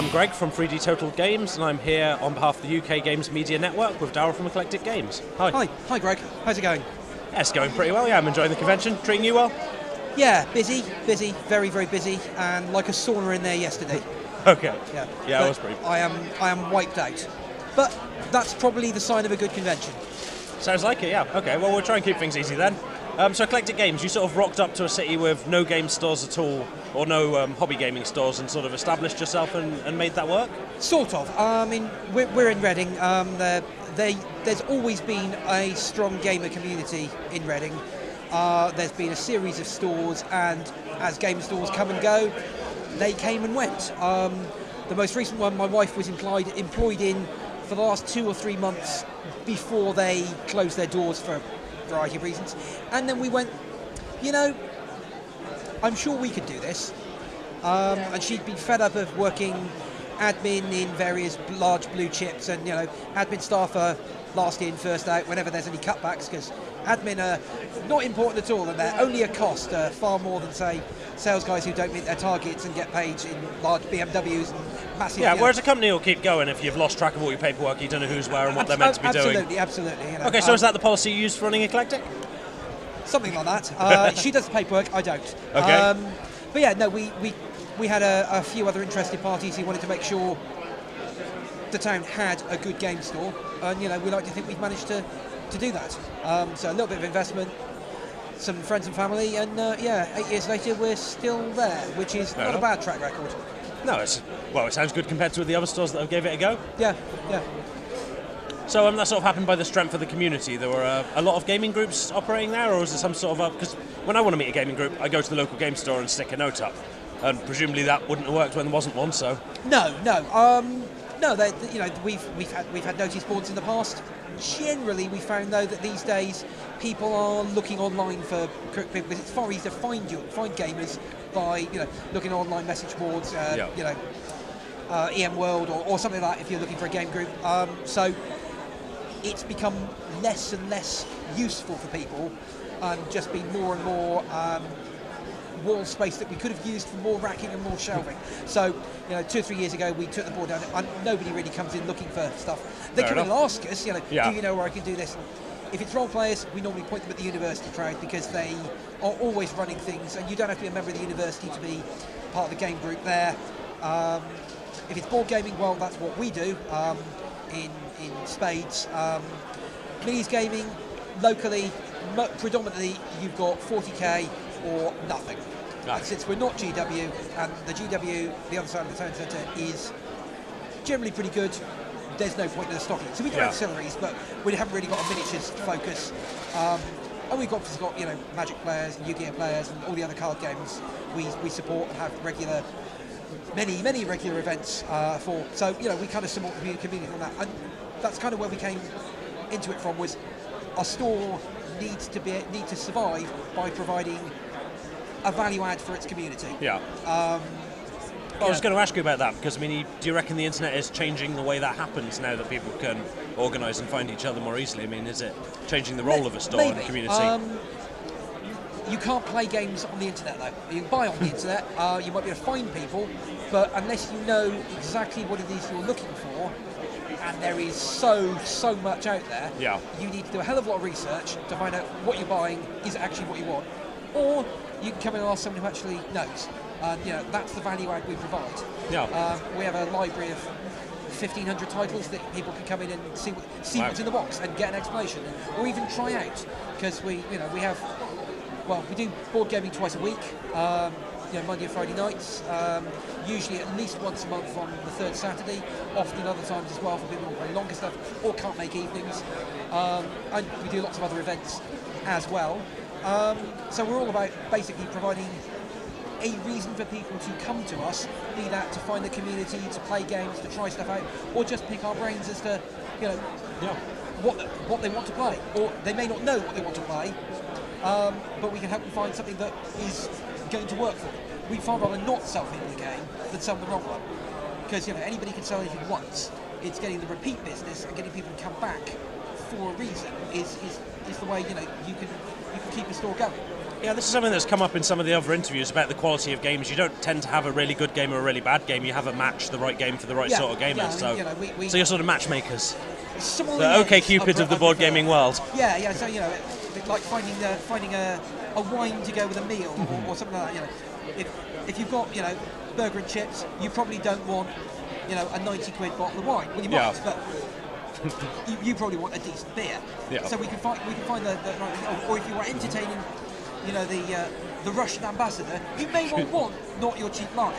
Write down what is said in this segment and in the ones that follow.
I'm Greg from 3D Total Games, and I'm here on behalf of the UK Games Media Network with Darryl from Eclectic Games. Hi. Hi Greg. How's it going? Yeah, it's going pretty well, yeah. I'm enjoying the convention. Treating you well? Yeah, busy, very, very busy, and like a sauna in there yesterday. Okay. Yeah, it was pretty. I am wiped out, but that's probably the sign of a good convention. Sounds like it, yeah. Okay, well, we'll try and keep things easy then. So Eclectic Games, you sort of rocked up to a city with no game stores at all, or no hobby gaming stores, and sort of established yourself and made that work? Sort of. I mean, we're in Reading. There's always been a strong gamer community in Reading. There's been a series of stores, and as game stores come and go, they came and went. The most recent one my wife was employed in for the last 2 or 3 months before they closed their doors for a variety of reasons. And then we went, I'm sure we could do this. And she'd been fed up of working admin in various large blue chips, and admin staff are last in, first out whenever there's any cutbacks, because admin are not important at all, and they're only a cost, far more than, say, sales guys who don't meet their targets and get paid in large BMWs and massive... Yeah, whereas a company will keep going if you've lost track of all your paperwork, you don't know who's where and what they're meant to be doing. Absolutely. Okay, so is that the policy you use for running Eclectic? Something like that. She does the paperwork, I don't. Okay. But yeah, no, we had a few other interested parties who wanted to make sure the town had a good game store, and we like to think we've managed to do that. So a little bit of investment, some friends and family, and 8 years later we're still there, which is not a bad track record. No, it sounds good compared to the other stores that have gave it a go. Yeah. So that sort of happened by the strength of the community. There were a lot of gaming groups operating there, or was it some sort of because when I want to meet a gaming group, I go to the local game store and stick a note up, and presumably that wouldn't have worked when there wasn't one. So no. We've had notice boards in the past. Generally, we found though that these days people are looking online for people because it's far easier to find gamers by looking at online message boards, EM World or something like that if you're looking for a game group. So it's become less and less useful for people, and just been more and more wall space that we could have used for more racking and more shelving. So 2 or 3 years ago we took the board down, and nobody really comes in looking for stuff. They come in and ask us, do you know where I can do this? If it's role players, we normally point them at the university crowd because they are always running things, and you don't have to be a member of the university to be part of the game group there. If it's board gaming, well, that's what we do in spades. Minis gaming, locally, predominantly you've got 40k or nothing. And since we're not GW, and the GW, the other side of the town centre, is generally pretty good, there's no point in us stocking it. So we do ancillaries, but we haven't really got a miniatures focus. And we've got Magic players and Yu-Gi-Oh players and all the other card games we support and have many regular events for. So we kind of support the community on that, and that's kind of where we came into it from. Was our store needs to survive by providing a value add for its community. I was going to ask you about that because do you reckon the internet is changing the way that happens now that people can organise and find each other more easily? Is it changing the role of a store in the community? You can't play games on the internet though. You can buy on the internet, you might be able to find people, but unless you know exactly what it is you're looking for, and there is so much out there, you need to do a hell of a lot of research to find out what you're buying is actually what you want. Or you can come in and ask someone who actually knows. That's the value add we provide. We have a library of 1,500 titles that people can come in and see what's in the box and get an explanation, or even try out, because we do board gaming twice a week, Monday and Friday nights, usually at least once a month on the third Saturday, often other times as well for people who play longer stuff or can't make evenings, and we do lots of other events as well. So we're all about basically providing a reason for people to come to us, be that to find the community, to play games, to try stuff out, or just pick our brains as to what they want to play, or they may not know what they want to play, but we can help them find something that is going to work for them. We'd far rather not sell people the game than sell the wrong one, because anybody can sell anything once. It's getting the repeat business and getting people to come back for a reason is the way you can keep a store going. Yeah, this is something that's come up in some of the other interviews about the quality of games. You don't tend to have a really good game or a really bad game. You have a match, the right game for the right sort of gamer. So you're sort of matchmakers. The OK Cupid of the board gaming world. Yeah. So like finding a wine to go with a meal or something like that. If you've got burger and chips, you probably don't want a 90 quid bottle of wine. Well, you might, but you probably want a decent beer. Yeah. So we can find the right, or if you are entertaining the Russian ambassador, you may well want not your cheap lager,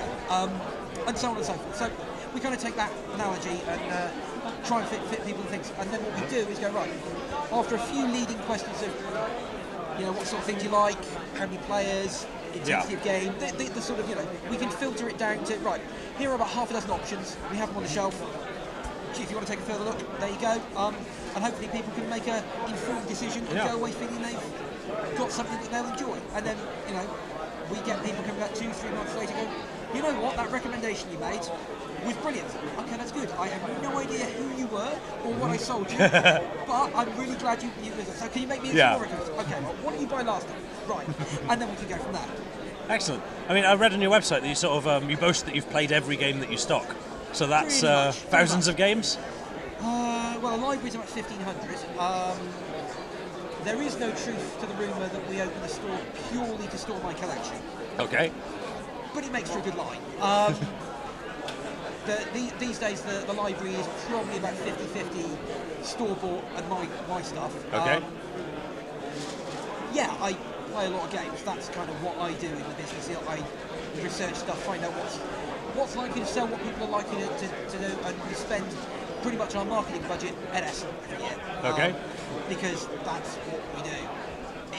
and so on and so forth. So we kind of take that analogy and try and fit people and things. And then what we do is go, right, after a few leading questions of, what sort of thing do you like, how many players, intensity of game, the sort of, we can filter it down to, right, here are about half a dozen options, we have them on the shelf. If you want to take a further look, there you go. And hopefully people can make an informed decision and go away feeling they've got something that they'll enjoy. And then, we get people coming back 2-3 months later going, you know what, that recommendation you made was brilliant. Okay, that's good. I have no idea who you were or what I sold you, but I'm really glad you so can you make me a more recommendations? Okay, well, what did you buy last time? Right. And then we can go from there. Excellent. I mean, I read on your website that you sort of you boast that you've played every game that you stock. So that's thousands of games? Well, the library's about 1,500. There is no truth to the rumour that we opened the store purely to store my collection. Okay. But it makes for a good line. These days, the library is probably about 50-50 store-bought and my stuff. Okay. I play a lot of games. That's kind of what I do in the business. I research stuff, find out what's likely to sell, what people are likely to do, and we spend pretty much our marketing budget at Essen every year. Okay. Because that's what we do.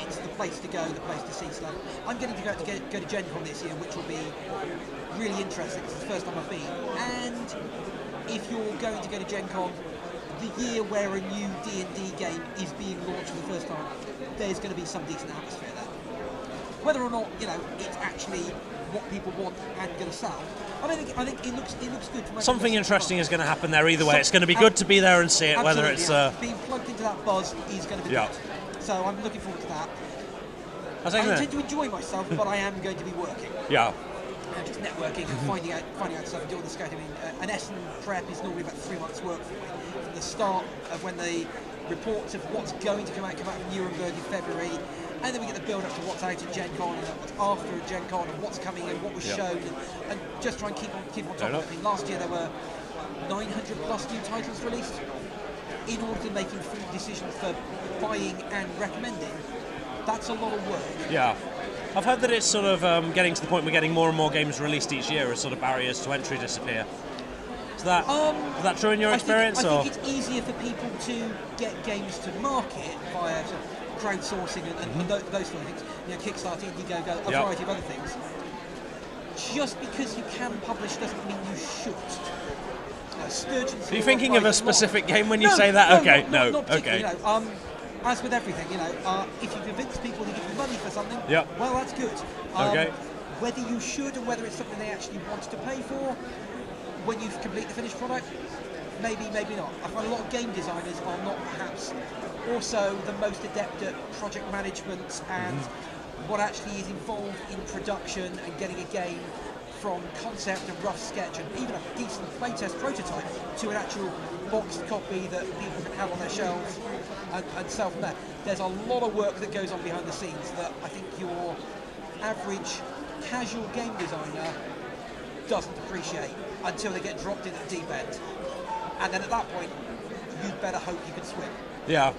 It's the place to go, the place to see stuff. I'm getting to go to Gen Con this year, which will be really interesting because it's the first time I've been. And if you're going to go to Gen Con, the year where a new D&D game is being launched for the first time, there's going to be some decent atmosphere there. Whether or not it's actually what people want and going to sell, I think it looks good. Something interesting is going to happen there either way. It's going to be good to be there and see it, whether it's being plugged into that buzz is going to be good. So I'm looking forward to that. I intend to enjoy myself, but I am going to be working. Yeah. Just networking and finding out stuff and doing the scouting. An Essen prep is normally about 3 months' work for me. From the start of when the reports of what's going to come out from Nuremberg in February, and then we get the build up to what's out at Gen Con and what's after at Gen Con and what's coming and what was shown, and just try and keep on top of everything. Last year there were 900 plus new titles released. In order to make informed decisions for buying and recommending, that's a lot of work. Yeah. I've heard that it's sort of getting to the point we're getting more and more games released each year as sort of barriers to entry disappear. Is that true in your experience? I think it's easier for people to get games to market via sort of crowdsourcing and those sort of things. Kickstarter, Indiegogo, a variety of other things. Just because you can publish doesn't mean you should. Are you thinking of a specific game when you say that? Not okay. As with everything, if you convince people to give you money for something, well, that's good. Whether you should or whether it's something they actually want to pay for when you complete the finished product, maybe not. I find a lot of game designers are not perhaps also the most adept at project management and what actually is involved in production and getting a game from concept and rough sketch and even a decent playtest prototype to an actual boxed copy that people can have on their shelves and sell from there. There's a lot of work that goes on behind the scenes that I think your average casual game designer doesn't appreciate until they get dropped in at the deep end. And then at that point, you'd better hope you can swim. Yeah.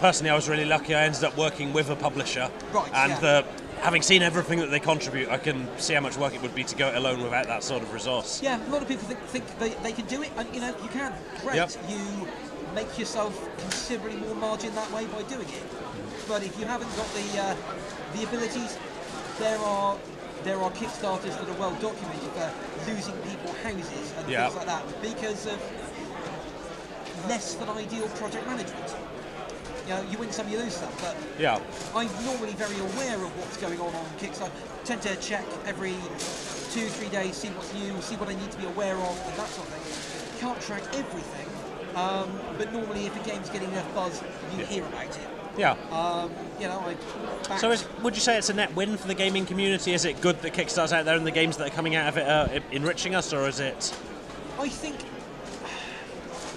Personally, I was really lucky. I ended up working with a publisher. Right, and having seen everything that they contribute, I can see how much work it would be to go it alone without that sort of resource. Yeah, a lot of people think they can do it, and you can. Great. Yep. You make yourself considerably more margin that way by doing it. But if you haven't got the abilities, there are Kickstarters that are well documented for losing people houses and things like that because of less than ideal project management. You win some, you lose some, but I'm normally very aware of what's going on Kickstarter. I tend to check every 2-3 days, see what's new, see what I need to be aware of, and that sort of thing. Can't track everything, but normally if a game's getting enough buzz, you hear about it. Yeah. So would you say it's a net win for the gaming community? Is it good that Kickstarter's out there and the games that are coming out of it are enriching us, or is it... I think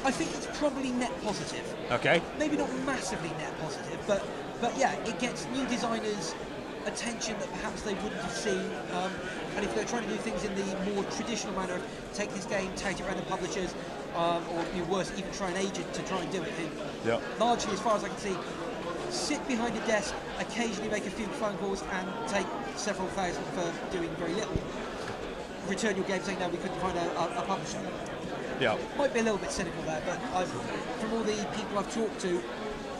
it's probably net positive. Okay. Maybe not massively net positive, but yeah, it gets new designers attention that perhaps they wouldn't have seen. And if they're trying to do things in the more traditional manner, take this game, take it around the publishers, or worse, even try an agent to try and do it. Largely, as far as I can see, sit behind a desk, occasionally make a few phone calls, and take several thousand for doing very little. Return your game saying, no, we couldn't find a publisher. Yeah. Might be a little bit cynical there, but from all the people I've talked to,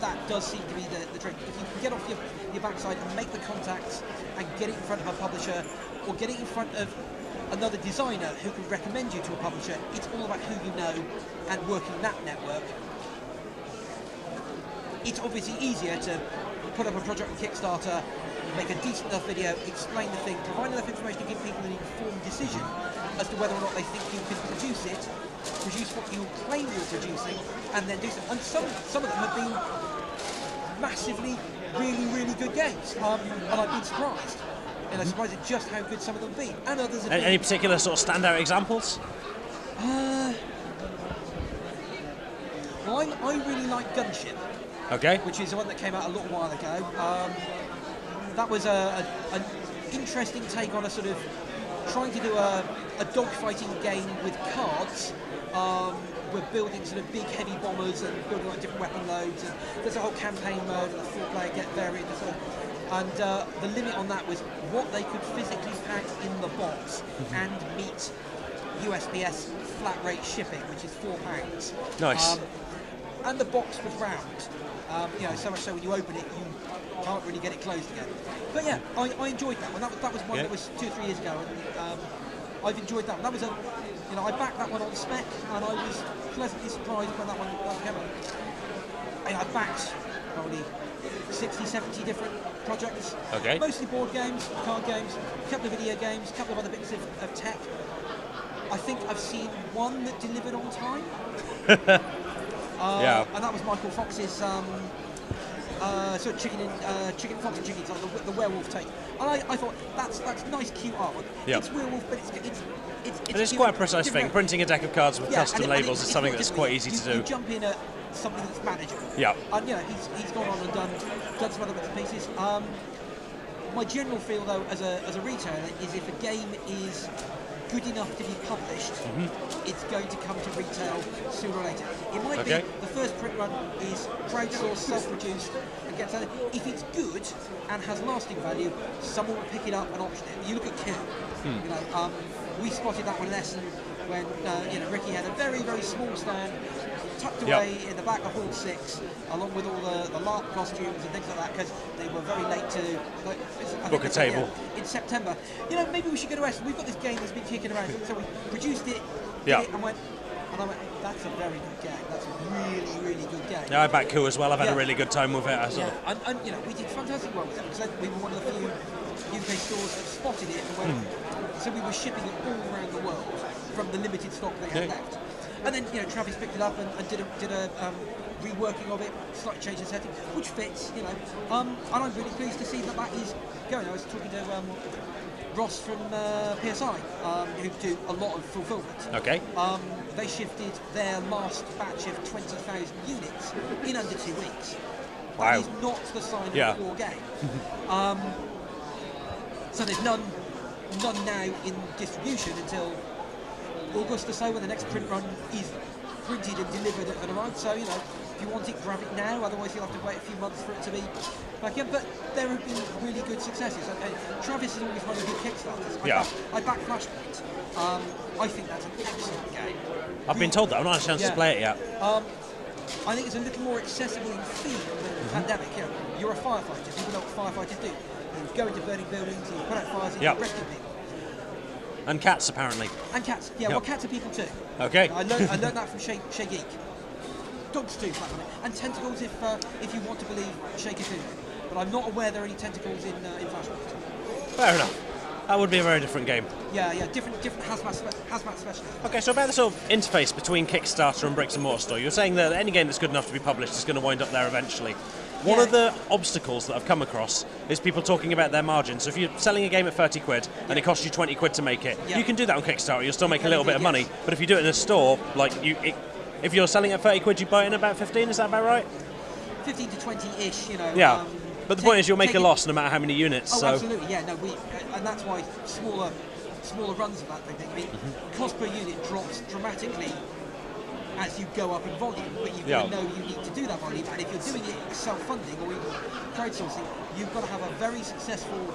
that does seem to be the trick. If you can get off your backside and make the contacts and get it in front of a publisher, or get it in front of another designer who can recommend you to a publisher, it's all about who you know and working that network. It's obviously easier to put up a project on Kickstarter, make a decent enough video, explain the thing, provide enough information to give people an informed decision as to whether or not they think you can produce it, produce what you claim you're producing, and then do so. And some of them have been massively, really, really good games, and I've been surprised. And I'm surprised at just how good some of them have been. And others have Any particular sort of standout examples? Well, I really like Gunship. Okay. Which is the one that came out a little while ago. That was an interesting take on a sort of trying to do a dogfighting game with cards. We're building sort of big heavy bombers and building like different weapon loads, and there's a whole campaign mode and a 4-player get variant and the limit on that was what they could physically pack in the box and meet USPS flat rate shipping, which is £4. Nice. And the box was round. So much so when you open it, you can't really get it closed again. But yeah, I enjoyed that one. That was one that was 2 or 3 years ago, and I've enjoyed that one. That was I backed that one on spec, and I was pleasantly surprised when that one came out. I backed probably 60, 70 different projects. Okay. Mostly board games, card games, a couple of video games, a couple of other bits of tech. I think I've seen one that delivered on time. And that was Michael Fox's sort of chicken fox and chickens, like the werewolf take. And I thought that's nice, cute artwork. Yep. It's werewolf, but it's quite a precise thing. Printing a deck of cards with custom labels is something that's quite easy to do. You jump in at something that's manageable. Yeah. And he's gone on and done some other bits and pieces. My general feel though, as a retailer, is if a game is good enough to be published, it's going to come to retail sooner or later. It might be the first print run is crowdsourced, self-produced, and gets out. If it's good and has lasting value, someone will pick it up and option it. You look at Kill. We spotted that one in Essen when Ricky had a very, very small stand tucked away in the back of Hall 6, along with all the LARP costumes and things like that, because they were very late to book a table in September. Maybe we should go to Essen. We've got this game that's been kicking around, so we produced it, did it, and I went, that's a very good game. That's a really, really good game. Yeah, I back Coup as well. I've had a really good time with it. And we did fantastic well with it, because we were one of the few UK stores that spotted it and went. So we were shipping it all around the world from the limited stock they had left. And then Travis picked it up and did a reworking of it, slightly changed the setting, which fits. And I'm really pleased to see that is going. I was talking to Ross from PSI, who do a lot of fulfilment. Okay. They shifted their last batch of 20,000 units in under 2 weeks. That is not the sign of a poor game. So there's none now in distribution until August or so, when the next print run is printed and delivered and arrived. So if you want it, grab it now. Otherwise, you'll have to wait a few months for it to be back in. But there have been really good successes. Travis has always run a good Kickstarters. I back Flashpoint. I think that's an excellent game. I've been told that. I've not had a chance to play it yet. I think it's a little more accessible in theme than the Pandemic. You're a firefighter. People know what firefighters do. You go into burning buildings, you put out fires, and you rescue people. And cats, apparently. And cats, well, cats are people too. Okay. I learned that from Shay Geek. Dogs too, for that matter. And tentacles, if you want to believe Shay Cthulhu. But I'm not aware there are any tentacles in Flashpoint. Fair enough. That would be a very different game. Yeah, different hazmat specialists. Okay, so about the sort of interface between Kickstarter and bricks and mortar store, you're saying that any game that's good enough to be published is going to wind up there eventually. One of the obstacles that I've come across is people talking about their margins. So if you're selling a game at 30 quid and it costs you 20 quid to make it, you can do that on Kickstarter, you'll still make a little bit of money. But if you do it in a store, like if you're selling at 30 quid, you buy it in about 15, is that about right? 15 to 20-ish, you know. Yeah. But the point is you'll make a loss no matter how many units. Oh, so. Absolutely, yeah. No, and that's why smaller runs of that thing. I mean, cost per unit drops dramatically as you go up in volume, but you've got to know you need to do that volume. And if you're doing it self-funding or even crowdsourcing, you've got to have a very successful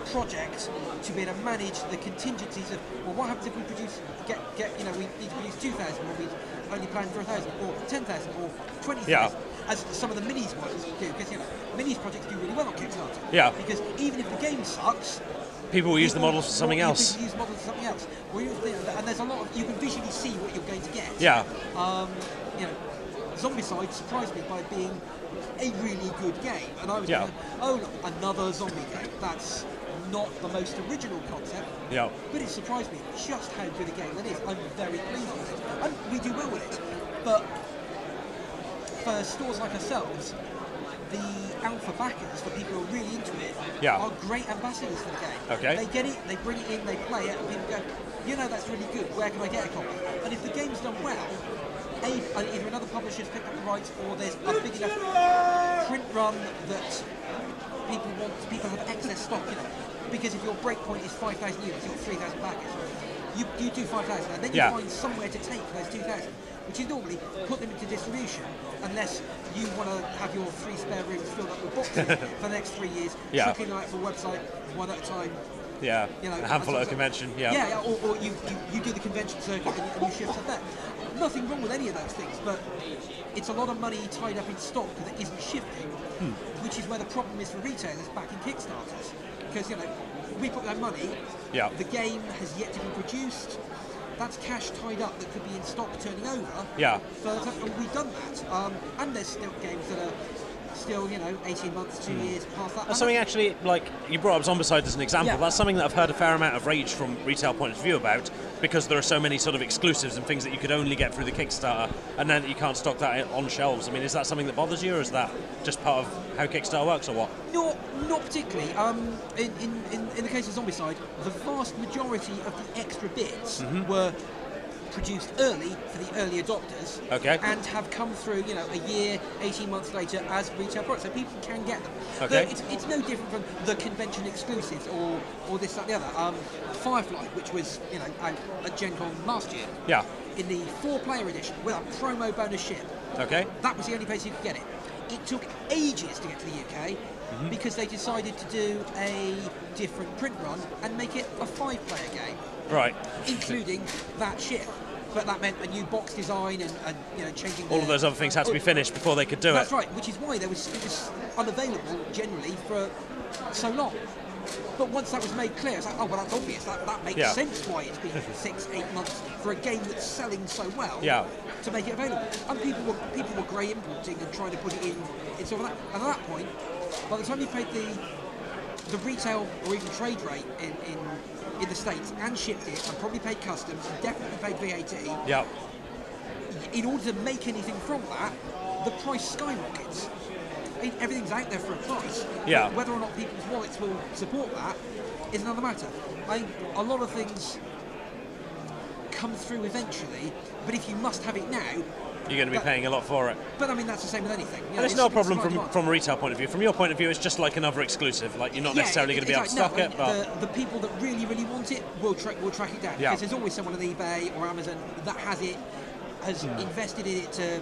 project to be able to manage the contingencies of, well, what happens if we we need to produce 2,000, or we only plan for 1,000, or 10,000, or 20,000, as some of the minis ones do, because minis projects do really well on Kickstarter. Yeah. Because even if the game sucks, people will use the models for something else. Use models for something else. And there's a lot of, you can visually see what you're going to get. Yeah. Zombicide surprised me by being a really good game, and I was thinking, oh look, another zombie game. That's not the most original concept, but it surprised me just how good a game that is. I'm very pleased with it, and we do well with it. But for stores like ourselves, the alpha backers, the people who are really into it, are great ambassadors for the game. Okay. They get it, they bring it in, they play it, and people go, that's really good, where can I get a copy? And if the game's done well, either another publisher's picked up the rights, or there's a big enough print run that people have excess stock, because if your breakpoint is 5,000 units, you've got 3,000 backers. You do 5,000, and then you find somewhere to take those 2,000, which is normally put them into distribution, unless you want to have your 3 spare rooms filled up with boxes for the next 3 years, chucking them out for a website one at a time. Yeah, a handful at a convention. Or you do the convention circuit and you shift stuff there. Nothing wrong with any of those things, but it's a lot of money tied up in stock that isn't shifting, which is where the problem is for retailers backing Kickstarters. Because, we put that money, the game has yet to be produced, that's cash tied up that could be in stock turning over. And we've done that. And there's still games that are still, 18 months, 2 years past that. That's something actually, like, you brought up Zombicide as an example, that's something that I've heard a fair amount of rage from retail point of view about, because there are so many sort of exclusives and things that you could only get through the Kickstarter, and then you can't stock that on shelves. I mean, is that something that bothers you, or is that just part of how Kickstarter works, or what? Not particularly. In the case of Zombicide, the vast majority of the extra bits were produced early for the early adopters, and have come through, a year, 18 months later as retail products, so people can get them. It's no different from the convention exclusives or this, that, the other. Firefly, which was, out at Gen Con last year, in the 4-player edition with a promo bonus ship. That was the only place you could get it. It took ages to get to the UK because they decided to do a different print run and make it a 5-player game. Right. Including that ship. But that meant a new box design and changing all of those other things had to be finished before they could do it. That's right, which is why it was unavailable generally for so long. But once that was made clear, it's like, oh well, that's obvious. That makes sense why it's been 6-8 months for a game that's selling so well to make it available. And people were grey importing and trying to put it in sort of that. And at that point, by the time you paid the retail or even trade rate in the States and shipped it and probably paid customs and definitely paid VAT, in order to make anything from that, the price skyrockets. Everything's out there for a price. Whether or not people's wallets will support that is another matter. A lot of things come through eventually, but if you must have it now, you're going to be paying a lot for it. But I mean, that's the same with anything. And it's no problem from a retail point of view. From your point of view, it's just like another exclusive. Like, you're not necessarily going to be able to stock it. But the people that really, really want it will track it down. Because there's always someone on eBay or Amazon that has invested in it to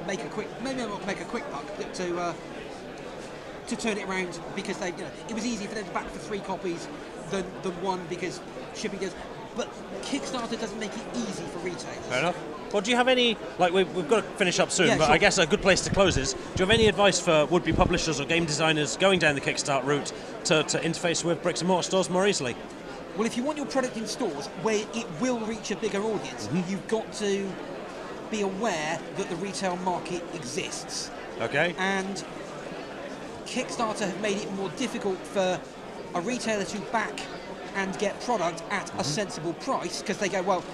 make a quick, maybe not make a quick buck, but to turn it around, because they, it was easier for them to back for 3 copies than one, because shipping goes. But Kickstarter doesn't make it easy for retailers. Fair enough. Well, do you have any, like, we've got to finish up soon, but I guess a good place to close is, do you have any advice for would-be publishers or game designers going down the Kickstarter route to interface with bricks and mortar stores more easily? Well, if you want your product in stores where it will reach a bigger audience, you've got to be aware that the retail market exists. And Kickstarter have made it more difficult for a retailer to back and get product at a sensible price, because they go, well,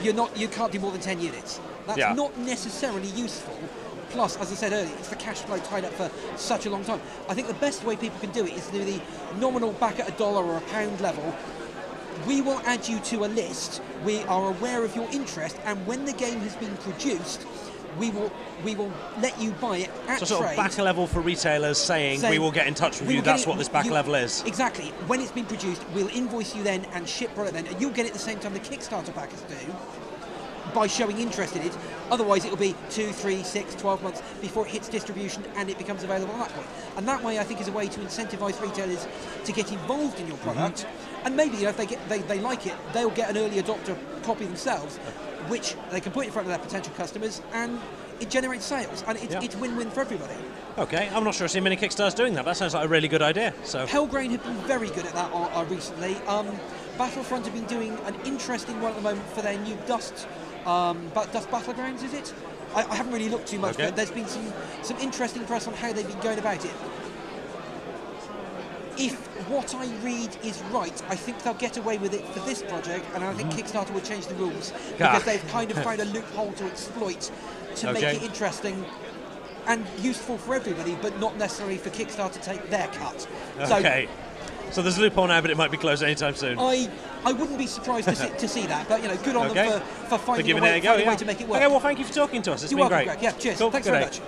you can't do more than 10 units. That's not necessarily useful Plus, as I said earlier, it's the cash flow tied up for such a long time. I think the best way people can do it is to do the nominal back at $1 or £1 level. We will add you to a list. We are aware of your interest, and when the game has been produced, we will let you buy it at so sort trade. of back level for retailers saying we will get in touch with you. That's what this back level is. Exactly. When it's been produced, we'll invoice you then and ship product then, and you'll get it at the same time the Kickstarter backers do by showing interest in it. Otherwise, it'll be 2, 3, 6, 12 months before it hits distribution and it becomes available at that point. And that way, I think, is a way to incentivise retailers to get involved in your product. And maybe, if they like it, they'll get an early adopter copy themselves, which they can put in front of their potential customers, and it generates sales, and it's win-win for everybody. Okay, I'm not sure I've seen many Kickstarters doing that. That sounds like a really good idea. So Helgrain have been very good at that recently. Battlefront have been doing an interesting one at the moment for their new Dust Battlegrounds, is it? I haven't really looked too much, but there's been some interesting press on how they've been going about it. If what I read is right, I think they'll get away with it for this project, and I think Kickstarter will change the rules because they've kind of found a loophole to exploit to make it interesting and useful for everybody, but not necessarily for Kickstarter to take their cut. Okay. So there's a loophole now, but it might be closed anytime soon. I wouldn't be surprised to see that, but good on them for finding a way to make it work. Okay, well, thank you for talking to us. It's been welcome, great. Greg. Yeah, cheers. Cool. Thanks Good very day. much.